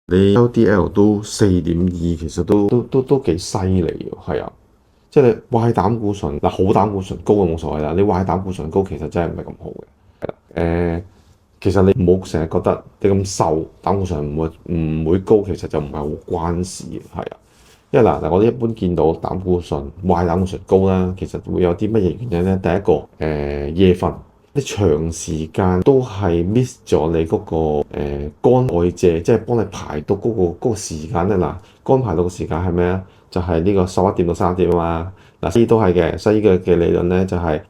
你 LDL 都4.2，其實都幾犀利喎，係啊，即係你壞膽固醇嗱，好膽固醇高就冇所謂啦，你壞膽固醇高其實真係唔係咁好嘅。其實你唔好成日覺得你咁瘦，膽固醇唔會高，其實就唔係好關事嘅，係啊。因為嗱，我哋一般見到膽固醇壞膽固醇高啦，其實會有啲乜嘢原因咧？第一個夜瞓，你長時間都係 miss 咗你嗰個肝代謝，即係幫你排毒嗰個時間咧。嗱，肝排毒嘅時間係咩啊？就係呢個11點到3點啊嘛。嗱，西醫都係嘅，西醫嘅理論咧就係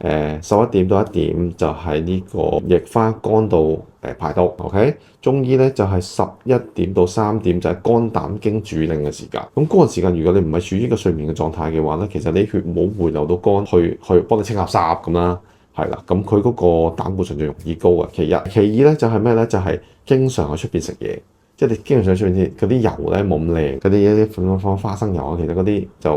11點到1點就係呢個液翻肝度排毒，OK？中醫咧就係11點到3點就係肝膽經主令嘅時間。咁嗰個時間如果你唔係處於一個睡眠嘅狀態嘅話咧，其實你血冇回流到肝去幫你清垃圾咁啦，係啦。咁佢嗰個膽固醇就容易高啊。其一，其二咧就係咩咧？就係經常喺出邊食嘢。即係你經常上出邊啲嗰啲油咧冇咁靚，嗰啲一啲花生油啊，其實嗰啲就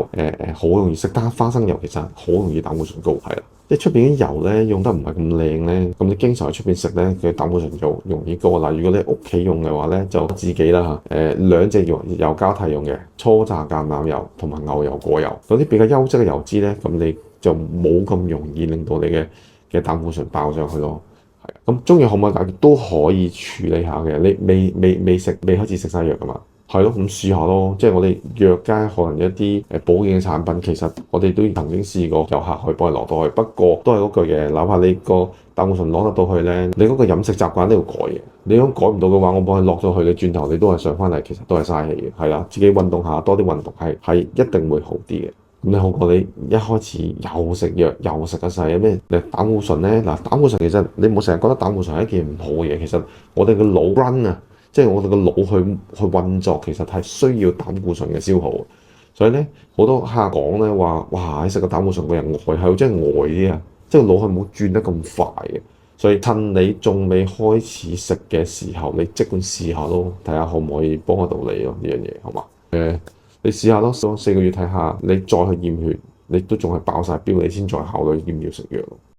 好容易食得花生油，其實好容易膽固醇高，係啦。即係出邊啲油咧用得唔係咁靚咧，咁你經常喺出邊食咧，佢膽固醇就容易高。嗱，如果你屋企用嘅話咧，就自己啦嚇，兩隻油交替用嘅初榨橄欖油同埋牛油果油，嗰啲比較優質嘅油脂咧，咁你就冇咁容易令到你嘅膽固醇爆上去咯。咁中藥可唔可以解決？都可以處理下嘅。你未開始食晒藥㗎嘛？係咯，咁試下咯。即係我哋藥街可能一啲保健嘅產品，其實我哋都曾經試過有客去幫你落到去。不過都係嗰句嘅，哪怕你個膽固醇攞得到去咧，你嗰個飲食習慣都要改嘅。你如果改唔到嘅話，我幫你落咗去，你轉頭你都係上翻嚟，其實都係嘥氣嘅。係啦，自己運動下，多啲運動係一定會好啲嘅。咁你好過你一開始又食藥又食得晒咩？膽固醇咧，嗱，膽固醇其實你冇成日覺得膽固醇係一件唔好嘅嘢。其實我哋個腦 run 啊，即係我哋個腦去運作，其實係需要膽固醇嘅消耗。所以咧，好多客講咧話，哇！你食個膽固醇個人呆係真係呆啲啊，即係腦係冇轉得咁快嘅。所以趁你仲未開始食嘅時候，你即管試下咯，睇下可唔可以幫得到你咯呢樣嘢，好嘛？你試下咯，4個月睇下，你再去驗血，你都仲係爆晒標，你先再考慮要唔要食藥。